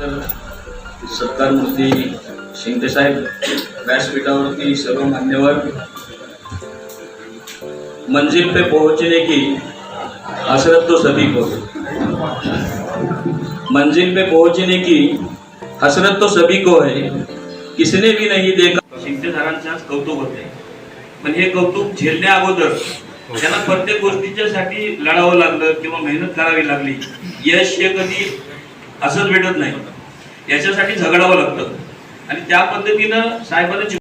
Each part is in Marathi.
तर सत्कार मूर्ती शिंदे साहेब, व्यासपीठावरती सर्व मान्यवर, मंजिल पे पहुंचने की हसरत तो सभी को, मंजिल पे पहुंचने की हसरत तो सभी को है, किसने भी नहीं देखा। शिंदे सरांचं कौतुक होते, पण हे कौतुक झेलण्या अगोदर त्यांना प्रत्येक गोष्टीच्यासाठी लढावं लागलं किंवा मेहनत करावी लागली. यश हे कधी असंच भेटत नाही, याच्यासाठी झगडावं लागतं आणि त्या पद्धतीनं साहेबांनी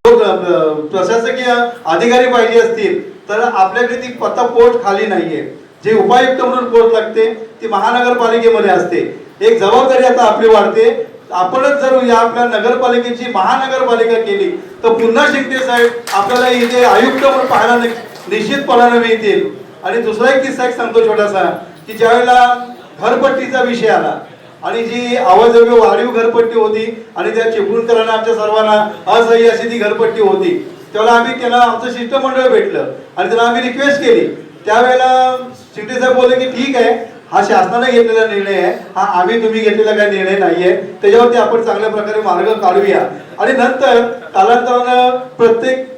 प्रशासकीय अधिकारी पाहिजे असतील तर आपल्याकडे ती पत्ता पोस्ट खाली नाहीये. जे उपायुक्त म्हणून पोस्ट लागते ती महानगरपालिकेमध्ये असते. एक जबाबदारी आता आपली वाढते. आपणच जर या आपल्या नगरपालिकेची महानगरपालिका केली तर पुन्हा शिंदे साहेब आपल्याला इथे आयुक्त म्हणून पाहायला निश्चितपणाने मिळतील. आणि दुसरा एक किस्सा एक सांगतो छोटासा, की ज्यावेळेला घरपट्टीचा विषय आला आणि जी अवाजव्य वाढीव घरपट्टी होती आणि त्या चिपळूणकरांना आमच्या सर्वांना असह्य अशी ती घरपट्टी होती, त्यावेळेला आम्ही त्यांना आमचं शिष्टमंडळ भेटलं आणि त्यांना आम्ही रिक्वेस्ट केली. त्यावेळेला शिंदे साहेब बोलले की ठीक आहे, हा शासनाने घेतलेला निर्णय आहे, हा आम्ही तुम्ही घेतलेला काही निर्णय नाहीये, त्याच्यावरती आपण चांगल्या प्रकारे मार्ग काढूया. आणि नंतर कालांतरानं प्रत्येक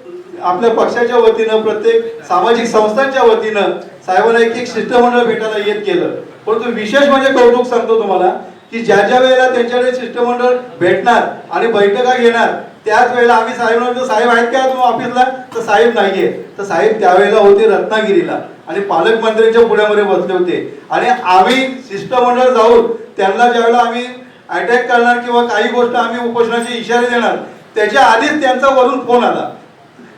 आपल्या पक्षाच्या वतीनं प्रत्येक सामाजिक संस्थांच्या वतीनं साहेबांना एक एक शिष्टमंडळ भेटायला येत गेलं. परंतु विशेष म्हणजे कौतुक सांगतो तुम्हाला की ज्या ज्या वेळेला त्यांच्याकडे शिष्टमंडळ भेटणार आणि बैठका घेणार त्याच वेळेला आम्ही साहेबांना, साहेब आहेत का तुम्ही ऑफिसला, तर साहेब नाहीये. तर साहेब त्यावेळेला होते रत्नागिरीला आणि पालकमंत्र्यांच्या पुण्यामध्ये बसले होते. आणि आम्ही शिष्टमंडळ जाऊन त्यांना ज्यावेळेला आम्ही अटॅक करणार किंवा काही गोष्ट आम्ही उपोषणाचे इशारे देणार त्याच्या आधीच त्यांचा वरून फोन आला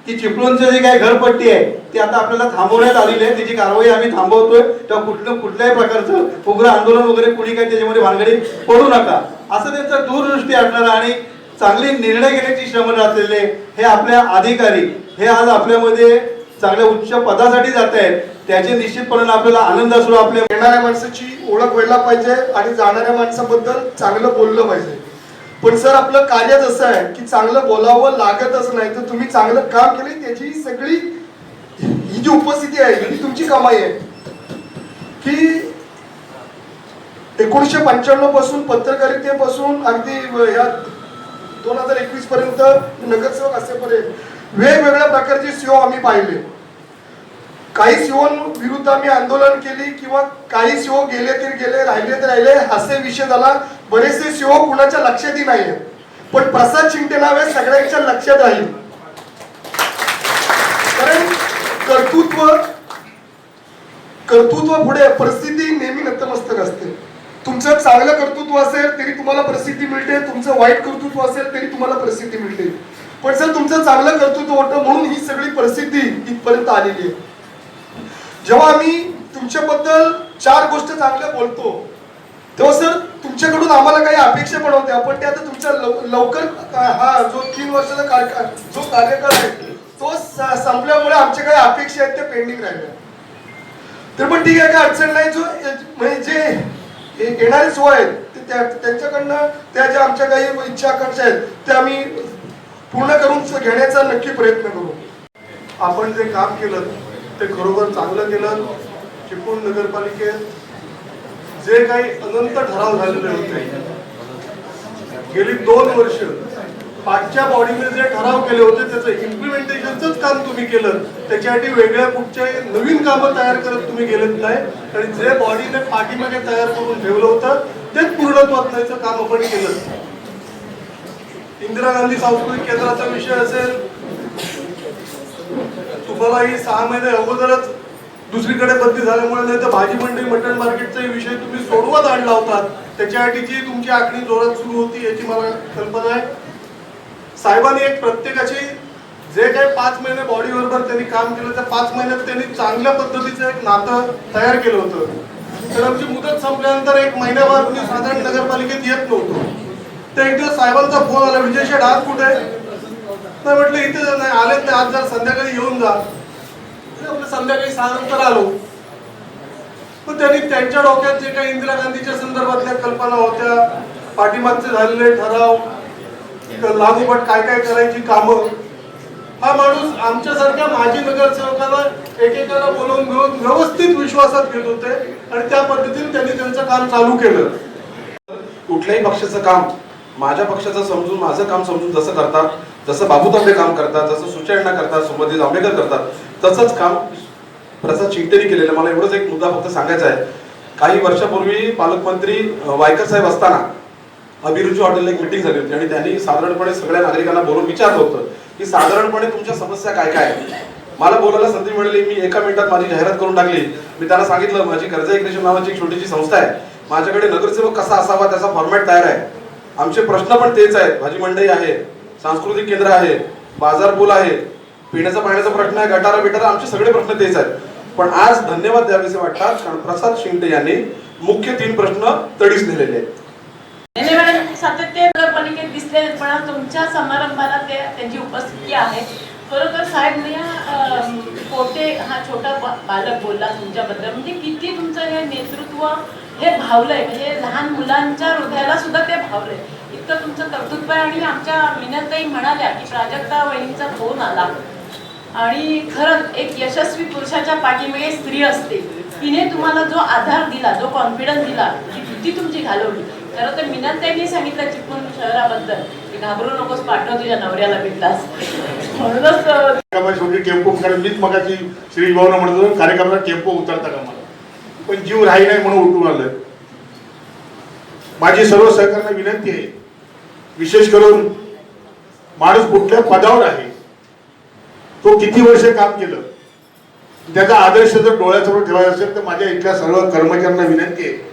की चिपळूणचं जे काही घरपट्टी आहे ती आता आपल्याला थांबवण्यात आलेली आहे, त्याची कारवाई आम्ही थांबवतोय, तेव्हा कुठल्याही प्रकारचं उग्र आंदोलन वगैरे कुणी काही त्याच्यामध्ये भानगडी पडू नका, असं त्यांचा दूरदृष्टी असणारा आणि चांगले निर्णय घेण्याची क्षमता असलेले हे आपल्या अधिकारी हे आज आपल्यामध्ये चांगल्या उच्च पदासाठी जात आहेत. त्याचे निश्चितपणे आपल्याला आनंद असतो. आपल्या येणाऱ्या माणसाची ओळख व्हायला पाहिजे आणि जाणाऱ्या माणसाबद्दल चांगलं बोललं पाहिजे. पण सर आपलं कार्य असं आहे की चांगलं बोलावं लागतच नाही, तर तुम्ही चांगलं काम केले त्याची सगळी ही जी उपस्थिती आहे ही तुमची कमाई आहे. की 1995 पासून पत्रकारितेपासून अगदी या 2021 पर्यंत नगरसेवक असेपर्यंत वेगवेगळ्या प्रकारचे सीओ आम्ही पाहिले. काही सीओ विरुद्ध आम्ही आंदोलन केली किंवा काही सीओ गेले तर गेले, राहिले तर राहिले, असे विषय झाला. बरेचसे सीओ कुणाच्या लक्षातही नाही, पण प्रसाद शिंदे नाव हे सगळ्यांच्या लक्षात राहील. कारण कर्तृत्व पुढे परिस्थिती नेहमी नतमस्तक असते. तुमचं चांगलं कर्तृत्व असेल तरी तुम्हाला प्रसिद्धी मिळते, तुमचं वाईट कर्तृत्व असेल तरी तुम्हाला प्रसिद्धी मिळते. पण सर तुमचं चांगलं कर्तृत्व होतं म्हणून ही सगळी परिस्थिती इथपर्यंत आलेली आहे. जेव्हा आम्ही तुमच्याबद्दल 4 गोष्ट चांगल्या बोलतो तेव्हा सर तुमच्याकडून आम्हाला काही अपेक्षा पण होत्या, पण ते आता तुमच्या लवकर हा जो 3 वर्षाचा जो कार्यकाळ आहे तो संपल्यामुळे आमच्या काही अपेक्षा आहेत त्या पेंडिंग राहिल्या. तर पण ठीक आहे, काय अडचण नाही. जो म्हणजे जे येणारे सो आहेत त्यांच्याकडनं त्या ज्या आमच्या काही इच्छा आकांक्षा आहेत त्या आम्ही पूर्ण करून घेण्याचा नक्की प्रयत्न करू. आपण जे काम केलं ते खरोखर चांगलं केलं. चिपळूण नगरपालिकेत जे काही अनंत ठराव झालेले होते गेली 2 वर्ष पाठच्या बॉडीने जे ठराव केले होते त्याचं इम्प्लिमेंटेशनच काम तुम्ही केलं. त्याच्यासाठी वेगळ्या कुठचे नवीन कामं तयार करत तुम्ही गेलेत नाही आणि जे बॉडीने पाठीमागे तयार करून ठेवलं होतं तेच पूर्णत्वात न्यायचं काम आपण केलं. इंदिरा गांधी सांस्कृतिक केंद्राचा विषय असेल, तुम्हाला ही 6 महिने अगोदरच दुसरीकडे बदली झाल्यामुळे नाही तर भाजी मंडई मटण मार्केटचा विषय तुम्ही सोडवत आणला होता. त्याच्यासाठीची तुमची आखणी जोरात सुरू होती याची मला कल्पना आहे. साहेबांनी एक प्रत्येकाची जे काही 5 महिने बॉडी बरोबर त्यांनी काम केलं त्या 5 महिन्यात त्यांनी चांगल्या पद्धतीचं एक नातं तयार केलं होतं. तर आमची मुदत संपल्यानंतर 1 महिन्याभर कुणी साधारण नगरपालिकेत येत नव्हतो. तर एक दिवस साहेबांचा फोन आला, विजय शेठ आज कुठे आहे? नाही म्हटलं इथे नाही आलेच नाही, आज जर संध्याकाळी येऊन जा. संध्याकाळी 6 नंतर आलो. पण त्यांनी त्यांच्या डोक्यात जे काही इंदिरा गांधीच्या संदर्भातल्या कल्पना होत्या, पाठीमागचे झालेले ठराव, लागोपाठ काय काय करायची कामं, हा माणूस आमच्यासारख्या माजी नगरसेवकाला एकेकाला बोलवून घेऊन व्यवस्थित विश्वासात घेत होते आणि त्या पद्धतीने त्यांनी त्यांचं काम चालू केलं. कुठल्याही पक्षाचं काम माझ्या पक्षाचं समजून, माझं काम समजून जसं करतात, जसं बाबू तांबे काम करतात, जसं सुचेअण्णा करतात, सुमती जांभेकर करतात, तसंच काम प्रसाद शिंगटेनी केलेलं. मला एवढंच एक मुद्दा फक्त सांगायचा आहे. काही वर्षापूर्वी पालकमंत्री वायकर साहेब असताना अभिरुची हॉटेलला एक मीटिंग झाली होती आणि त्यांनी साधारणपणे सगळ्या नागरिकांना बोलून विचारलं होतं की साधारणपणे तुमच्या समस्या काय काय आहेत. मला बोलायला संधी मिळाली. मी एका मिनिटात माझी जाहिरात करून टाकली. मी त्यांना सांगितलं माझी कर्जा क्रिएशन नावाची एक छोटीशी संस्था आहे, माझ्याकडे नगरसेवक कसा असावा त्याचा फॉर्मॅट तयार आहे. आमचे प्रश्न पण तेच आहेत. भाजी मंडई आहे, सांस्कृतिक केंद्र आहे, बाजारपूल आहे, पिण्याचा पाण्याचा प्रश्न आहे, गटारा बिटारा, आमचे सगळे प्रश्न तेच आहेत. पण आज धन्यवाद द्यावेसे वाटतात कारण प्रसाद शिंगटे यांनी मुख्य 3 प्रश्न तडीस नेलेले आहेत. सातत्य नगरपालिकेत दिसले पण आज तुमच्या समारंभाला त्यांची उपस्थिती आहे. खरोखर साहेब या पोटे हा छोटा बालक बोलला तुमच्याबद्दल, म्हणजे किती तुमचं हे नेतृत्व हे भावलंय, म्हणजे लहान मुलांच्या हृदयाला सुद्धा ते भावलंय, इतकं तुमचं कर्तृत्व आहे. आणि आमच्या मीनाताई म्हणाल्या की प्राजक्ता वहिनीचा फोन आला आणि खरंच एक यशस्वी पुरुषाच्या पाठीमागे स्त्री असते. तिने तुम्हाला जो आधार दिला, जो कॉन्फिडन्स दिला, ती भीती तुमची घालवली. खरं तर मीनाताईंनी सांगितलं चिपळूण शहराबद्दल की घाबरू नकोस, पाठव तुझ्या नवऱ्याला भेटलास. म्हणूनच शेवटी टेम्पो, कारण मीच मगाची श्री भावना म्हणत होतो कार्यक्रमाला टेम्पो उतरता का मला, पण जीव राही नाही म्हणून उठून आलं. माझी सर्व सहकार्यांना विनंती आहे, विशेष करून माणूस कुठल्या पदावर आहे, तो किती वर्ष काम केलं, त्याचा आदर्श जर डोळ्यासमोर ठेवायचा असेल तर माझ्या इथल्या सर्व कर्मचाऱ्यांना विनंती आहे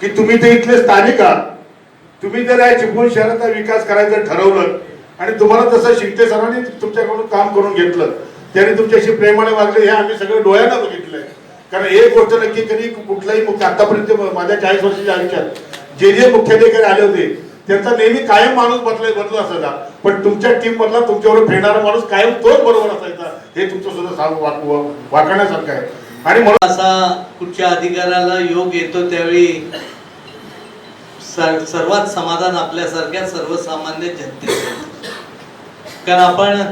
की तुम्ही ते इथले स्थानिक आहात. तुम्ही जर या चिपळूण शहराचा विकास करायचं ठरवलं आणि तुम्हाला तसं शिंदे सरांनी तुमच्याकडून काम करून घेतलं, त्यांनी तुमच्याशी प्रेमाने वागले, हे आम्ही सगळं डोळ्यानं बघितलंय. कारण एक गोष्ट नक्की, कधी कुठलाही मुख्य आतापर्यंत माझ्या 40 वर्षाच्या आयुष्यात जे मुख्याधिकारी आले होते त्यांचा नेहमी कायम माणूस बदलत असायचा, पण तुमच्या टीम मधला तुमच्यावर फिरणारा माणूस कायम तोच बरोबर असायचा. हे तुमचं सुद्धा वाकण्यासारखं आहे. आणि म्हणून असा कुठच्या अधिकाऱ्याला योग येतो त्यावेळी सर्वात समाधान आपल्यासारख्या सर्वसामान्य जनतेचं. कारण आपण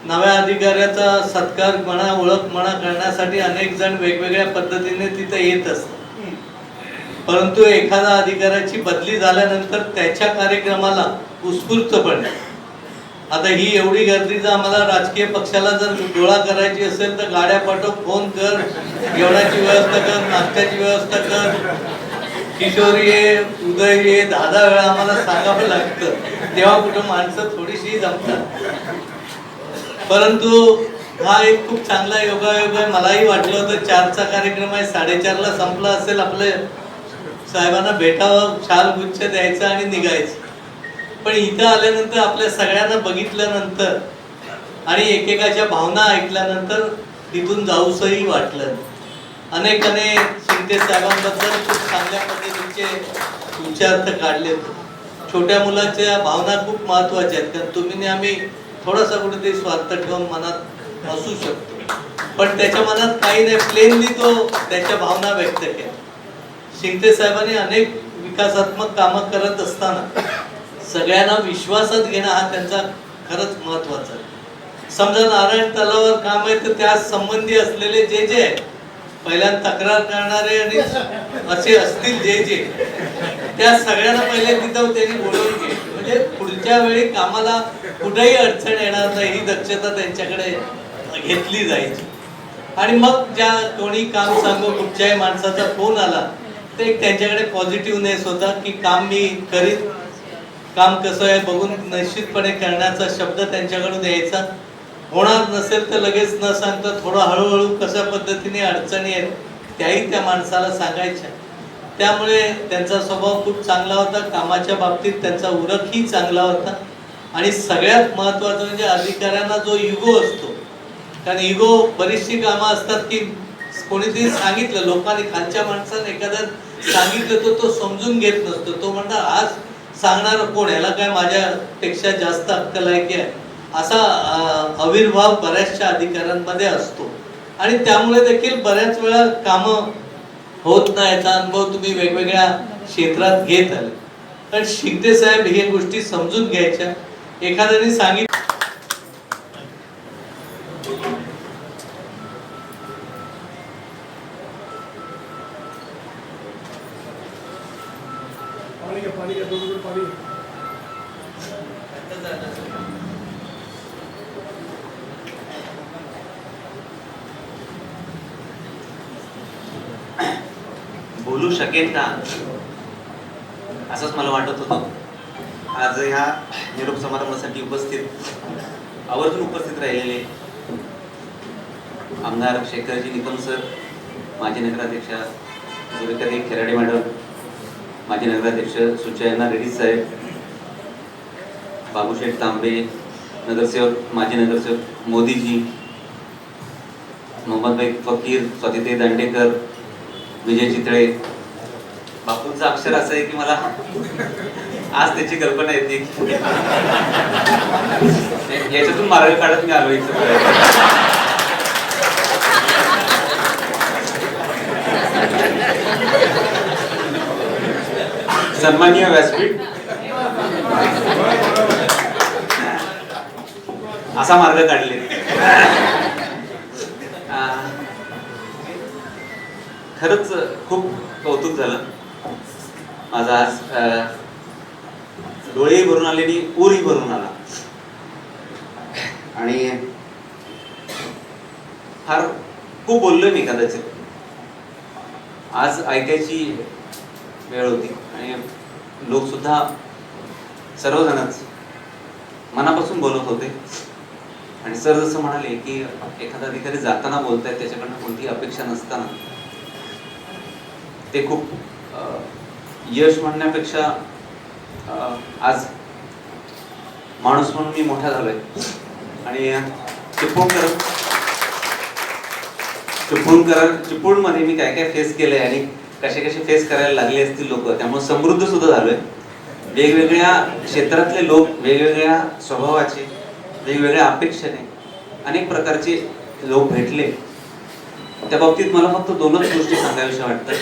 नव्या अधिकाऱ्याचा सत्कार म्हणा, ओळख म्हणा करण्यासाठी अनेक जण वेगवेगळ्या पद्धतीने तिथे येत असतात, परंतु एखाद्या अधिकाऱ्याची बदली झाल्यानंतर त्याच्या कार्यक्रमाला उत्स्फूर्तपणे, आता ही एवढी गर्दी जर आम्हाला राजकीय पक्षाला जर गोळा करायची असेल तर गाड्या पाठव, फोन कर, जेवणाची व्यवस्था कर, नाश्त्याची व्यवस्था कर, किशोरी ये, उदय ये, 10 वेळा आम्हाला सांगावं लागतं, तेव्हा कुठं माणसं थोडीशी जमतात. परंतु हा एक खूप चांगला योगायोग आहे. मलाही वाटलं होतं 4चा कार्यक्रम आहे, 4:30ला संपला असेल, आपले साहेबांना भेटावं, शाल गुच्छ द्यायचा आणि निघायचं. पण इथं आल्यानंतर आपल्या सगळ्यांना बघितल्यानंतर आणि एकेकाच्या भावना ऐकल्यानंतर तिथून जाऊसही वाटलं. अनेकाने शिंदे साहेबांबद्दल खूप चांगल्या पद्धतीचे विचार काढले. छोट्या मुलाच्या भावना खूप महत्वाच्या आहेत, कारण तुम्ही आम्ही थोडासा कुठेतरी स्वार्थ ठेवून मनात असू शकतो, पण त्याच्या मनात काही नाही, प्लेनली तो त्याच्या भावना व्यक्त केल्या. शिंदे साहेबांनी अनेक विकासात्मक कामं करत असताना सगळ्यांना विश्वासात घेणं हा त्यांचा खरंच महत्वाचा आहे. समजा नारायण तलावावर काम आहे तर त्या संबंधी असलेले जे पहिल्यांदा तक्रार करणारे आणि असे असतील जे त्या सगळ्यांना पहिले तिथं त्यांनी बोलवून घे, म्हणजे पुढच्या वेळी कामाला कुठेही अडचण येणार नाही ही दक्षता त्यांच्याकडे घेतली जायची. आणि मग ज्या कोणी काम सांगू कुठच्याही माणसाचा फोन आला तर एक त्यांच्याकडे पॉझिटिव्हनेस होता की काम मी करीत, काम कसं आहे बघून निश्चितपणे करण्याचा शब्द त्यांच्याकडून यायचा. होणार नसेल तर लगेच न सांगता थोडं हळूहळू कशा पद्धतीने अडचणी आहेत त्याही त्या माणसाला सांगायच्या. त्यामुळे त्यांचा स्वभाव खूप चांगला होता, कामाच्या बाबतीत त्यांचा उरकही चांगला होता. आणि सगळ्यात महत्त्वाचं म्हणजे अधिकाऱ्यांना जो इगो असतो, कारण इगो बरीचशी कामं असतात की कोणीतरी सांगितलं, लोकांनी खालच्या माणसाने एखाद्या सांगितलं तर तो समजून घेत नसतो, तो म्हणतात आज सांगणार कोण, याला काय माझ्यापेक्षा जास्त अक्कल आहे की आहे, असा आविर्भाव बऱ्याचशा अधिकाऱ्यांमध्ये असतो. आणि त्यामुळे देखील बऱ्याच वेळा कामं होत नाही, याचा अनुभव तुम्ही वेगवेगळ्या क्षेत्रात घेत आले. पण शिंदे साहेब हे गोष्टी समजून घ्यायच्या. एखाद्याने सांगितलं बोलू शकेन का असंच मला वाटत होतं. आज ह्या निरोप समारंभासाठी आवर्जून उपस्थित राहिलेले आमदार शेखरजी निकम सर, माजी नगराध्यक्षा सुरेखाताई खेराडे मॅडम, माजी नगराध्यक्ष सुचयना रेड्डी साहेब, बाबूशेठ तांबे, नगरसेवक माजी नगरसेवक मोदीजी, मोहम्मदभाई फकीर, स्वातीताई दांडेकर, विजय चितळे. बापूंचं अक्षर असं आहे की मला आज त्याची कल्पना येते. याच्यातून मार्ग काढत मी आलो इथं. सन्माननीय व्यासपीठ, असा मार्ग काढले. खरंच खूप कौतुक झालं माझं आज. डोळेही भरून आले आणि ऊरही भरून आला. आणि फार खूप बोललोय मी कदाचित. आज ऐकायची वेळ होती आणि लोक सुद्धा सर्वजणच मनापासून बोलत होते. आणि सर जसं म्हणाले की एखादा अधिकारी जाताना बोलतायत त्याच्याकडनं कोणतीही अपेक्षा नसताना ते खूप यश म्हणण्यापेक्षा आज माणूस म्हणून मी मोठा झालोय. आणि चिपळूण मध्ये मी काय काय फेस केलंय आणि कसे कसे फेस करायला लागले असतील लोक, त्यामुळे समृद्ध सुद्धा झालोय. वेगवेगळ्या क्षेत्रातले लोक, वेगवेगळ्या स्वभावाचे, वेगवेगळ्या अपेक्षेने अनेक प्रकारचे लोक भेटले. त्या बाबतीत मला फक्त दोनच गोष्टी सांगाव्याशा वाटतात.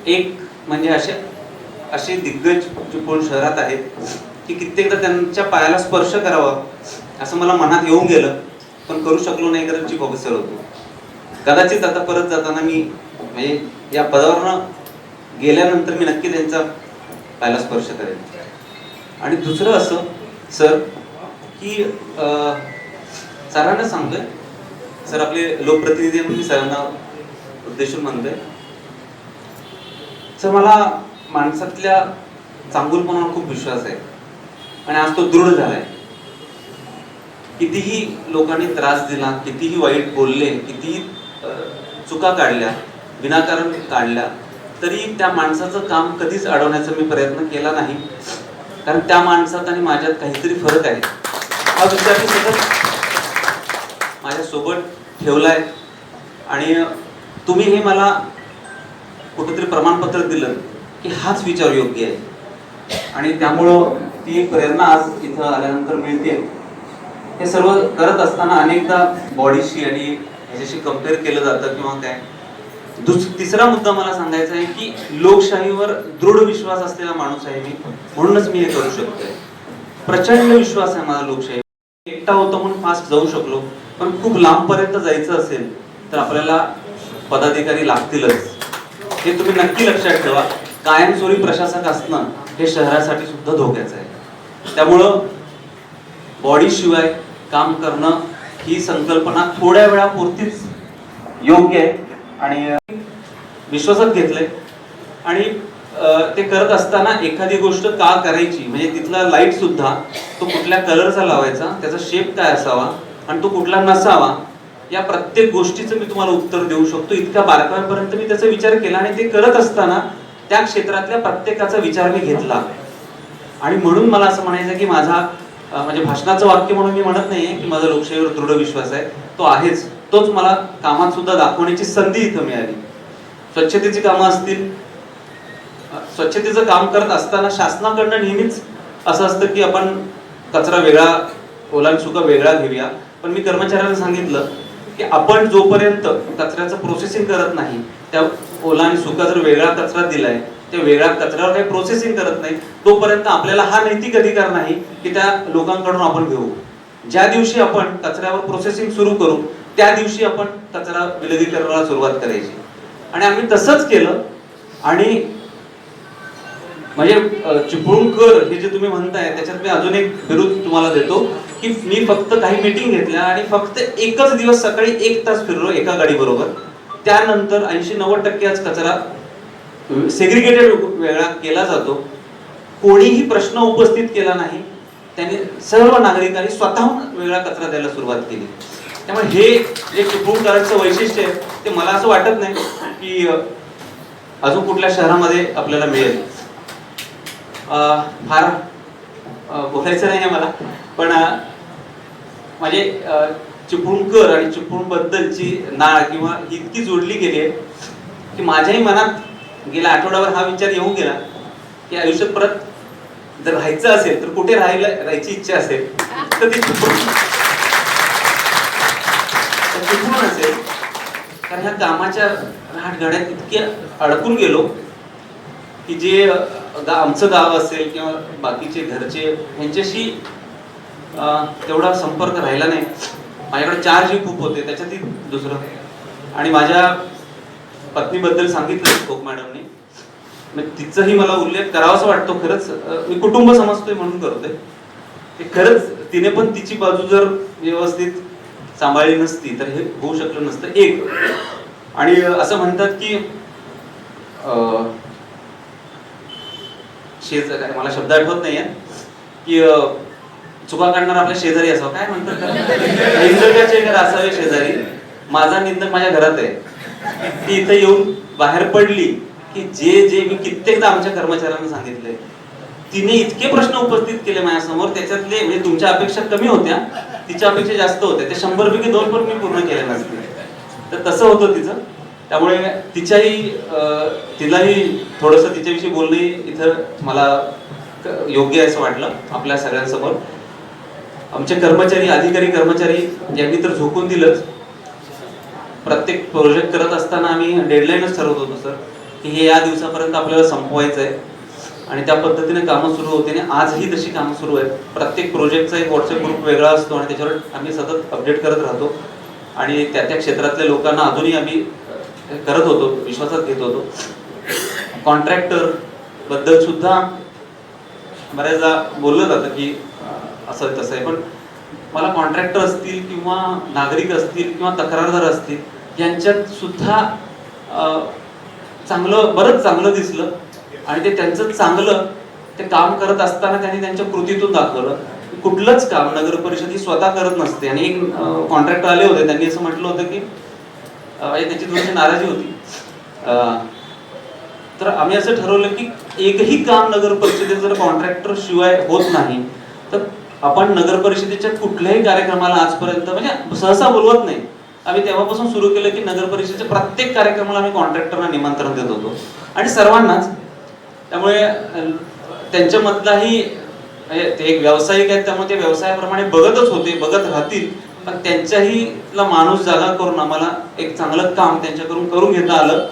एक म्हणजे असे दिग्गज चिपळूण शहरात आहेत की कित्येकदा त्यांच्या पायाला स्पर्श करावा असं मला मनात येऊन गेलं, पण करू शकलो नाही कारण चीफ ऑफिसर होतो. कदाचित आता परत जाताना मी म्हणजे या पदावरनं गेल्यानंतर मी नक्की त्यांचा पायाला स्पर्श करेन. आणि दुसरं असं सर की सरांना सांगतोय, सर आपले लोकप्रतिनिधी म्हणून मी सरांना उद्देशून म्हणतोय, सर मला माणसातल्या चांगुलपणावर खूप विश्वास आहे आणि आज तो दृढ झालाय. कितीही लोकांनी त्रास दिला, कितीही वाईट बोलले, कितीही चुका काढल्या, विनाकारण काढल्या, तरी त्या माणसाचं काम कधीच अडवण्याचा मी प्रयत्न केला नाही. कारण त्या माणसात आणि माझ्यात काहीतरी फरक आहे हा विचार मी सतत माझ्या सोबत ठेवलाय. आणि तुम्ही हे मला कुठेतरी प्रमाणपत्र दिलं की हाच विचार योग्य आहे. आणि त्यामुळं ती एक प्रेरणा आज इथं आल्यानंतर मिळते. हे सर्व करत असताना अनेकदा बॉडीशी आणि ह्याच्याशी कम्पेअर केलं जातं किंवा काय. तिसरा मुद्दा मला सांगायचा आहे की लोकशाहीवर दृढ विश्वास असलेला माणूस आहे मी, म्हणूनच मी हे करू शकतोय. प्रचंड विश्वास आहे माझा लोकशाही. एकटा होतो म्हणून फास्ट जाऊ शकलो, पण खूप लांबपर्यंत जायचं असेल तर आपल्याला पदाधिकारी लागतीलच. हे तुम्ही नक्की लक्षात ठेवा. कायमस्वरूपी प्रशासक असणं हे शहरासाठी सुद्धा धोक्याचं आहे. त्यामुळं बॉडी शिवाय काम करणं ही संकल्पना थोड्या वेळापुरतीच योग्य आहे आणि विश्वासात घेतलंय. आणि ते करत असताना एखादी गोष्ट का करायची, म्हणजे तिथला लाईट सुद्धा तो कुठल्या कलरचा लावायचा, त्याचा शेप काय असावा आणि तो कुठला नसावा, या प्रत्येक गोष्टीचं मी तुम्हाला उत्तर देऊ शकतो. इतक्या बारकाव्यापर्यंत मी त्याचा विचार केला आणि ते करत असताना त्या क्षेत्रातल्या प्रत्येकाचा विचार मी घेतला. आणि म्हणून मला असं म्हणायचं की माझा म्हणजे भाषणाचं वाक्य म्हणून मी म्हणत नाहीये की माझा लोकशाहीवर दृढ विश्वास आहे, तो आहेच. तोच मला कामात सुद्धा दाखवण्याची संधी इथं मिळाली. स्वच्छतेची कामं असतील, स्वच्छतेचं काम करत असताना शासनाकडनं नेहमीच असं असतं की आपण कचरा वेगळा, ओला आणि सुका वेगळा घेऊया. पण मी कर्मचाऱ्यांना सांगितलं की आपण जोपर्यंत कचऱ्याचं प्रोसेसिंग करत नाही, त्या ओला आणि सुका जर वेगळा कचरा दिलाय, त्या वेगळ्या कचऱ्यावर काही प्रोसेसिंग करत नाही, तोपर्यंत आपल्याला हा नैतिक अधिकार नाही की त्या लोकांकडून आपण घेऊ. ज्या दिवशी आपण कचऱ्यावर प्रोसेसिंग सुरू करू त्या दिवशी आपण कचरा विलगीकरणाला सुरुवात करायची. आणि आम्ही तसंच केलं. आणि म्हणजे चिपळूणकर हे जे तुम्ही म्हणताय त्याच्यात मी अजून एक विरोध तुम्हाला देतो की मी फक्त काही मीटिंग घेतल्या आणि फक्त एकच दिवस सकाळी 1 तास फिरलो एका गाडी बरोबर. त्यानंतर 80-90% आज कचरा सेग्रिगेटेड वेगळा केला जातो. कोणीही प्रश्न उपस्थित केला नाही. त्यांनी सर्व नागरिकांनी स्वतःहून वेगळा कचरा द्यायला सुरुवात केली. त्यामुळे हे जे चिपळूणकरांचं वैशिष्ट्य आहे ते मला असं वाटत नाही की अजून कुठल्या शहरामध्ये आपल्याला मिळेल. फार बोलायचं नाही आहे मला, पण म्हणजे चिपळूणकर आणि चिपळूण बद्दलची नाळ किंवा इतकी जोडली गेली आहे की माझ्याही मनात गेल्या आठवड्यावर हा विचार येऊन गेला की आयुष्यात परत जर राहायचं असेल तर कुठे राहायची इच्छा असेल तर ती चिपळूण असेल. कारण ह्या कामाच्या राहटगाड्यात इतके अडकून गेलो की जे आमचं गाव असेल किंवा बाकीचे घरचे यांच्याशी तेवढा संपर्क राहिला नाही. माझ्याकडे 4 जीव खूप होते त्याच्यातही दुसरं. आणि माझ्या पत्नीबद्दल सांगितलं कोक मॅडमने, मग तिचाही मला उल्लेख करावासा वाटतो. खरंच मी कुटुंब समजतोय म्हणून करतोय. ते खरंच तिने पण तिची बाजू जर व्यवस्थित सांभाळली नसती तर हे होऊ शकलं नसतं. एक आणि असं म्हणतात की शेजारी, मला शब्द आठवत नाहीये की चुका काढणार आपल्या शेजारी असावं, काय म्हणतात, निंदकाचे घर असावे शेजारी. माझा निंदक माझ्या घरात आहे. ती इथं येऊन बाहेर पडली की जे मी कित्येकदा आमच्या कर्मचाऱ्यांना सांगितलंय, तिने इतके प्रश्न उपस्थित केले माझ्यासमोर, त्याच्यातले म्हणजे तुमच्या अपेक्षा कमी होत्या, तिच्या अपेक्षा जास्त होत्या. ते 100 पैकी 2 पण मी पूर्ण केल्या नसतील. तर तसं होतं तिचं. त्यामुळे तिलाही थोडंसं तिच्याविषयी बोलणे इथं मला योग्य आहे असं वाटलं आपल्या सगळ्यांसमोर. आमचे कर्मचारी, अधिकारी कर्मचारी यांनी तर झोकून दिलंच. प्रत्येक प्रोजेक्ट करत असताना आम्ही डेडलाईनच ठरवत होतो सर की हे या दिवसापर्यंत आपल्याला संपवायचं आहे आणि त्या पद्धतीने कामं सुरू होते. आणि आजही तशी कामं सुरू आहेत. प्रत्येक प्रोजेक्टचा एक व्हॉट्सअप ग्रुप वेगळा असतो आणि त्याच्यावर आम्ही सतत अपडेट करत राहतो आणि त्या क्षेत्रातल्या लोकांना अजूनही आम्ही करत होतो, विश्वासात घेत होतो. कॉन्ट्रॅक्टर बद्दल सुद्धा बऱ्याचदा बोललं जातं की असं तसं आहे, पण मला कॉन्ट्रॅक्टर असतील किंवा नागरिक असतील किंवा तक्रारदार असतील यांच्यात सुद्धा बरंच चांगलं दिसलं. आणि ते त्यांचं चांगलं ते काम करत असताना त्यांनी त्यांच्या कृतीतून दाखवलं. कुठलंच काम नगर परिषद ही स्वतः करत नसते. आणि एक कॉन्ट्रॅक्टर आले होते, त्यांनी असं म्हटलं होतं की त्याची थोडीशी नाराजी होती. तर आम्ही असं ठरवलं की एकही काम नगर परिषदेत जर कॉन्ट्रॅक्टर शिवाय होत नाही तर आपण नगर परिषदेच्या कुठल्याही कार्यक्रमाला आजपर्यंत म्हणजे सहसा बोलवत नाही. आम्ही तेव्हापासून सुरू केलं की नगर परिषदेच्या प्रत्येक कार्यक्रमाला आम्ही कॉन्ट्रॅक्टरना निमंत्रण देत होतो आणि सर्वांनाच. त्यामुळे त्यांच्यामधलाही ते एक व्यावसायिक आहेत त्यामुळे ते व्यवसायाप्रमाणे बघतच होते, बघत राहतील. पण त्यांच्याही माणूस जागा करून आम्हाला एक चांगलं काम त्यांच्याकडून करून घेता आलं.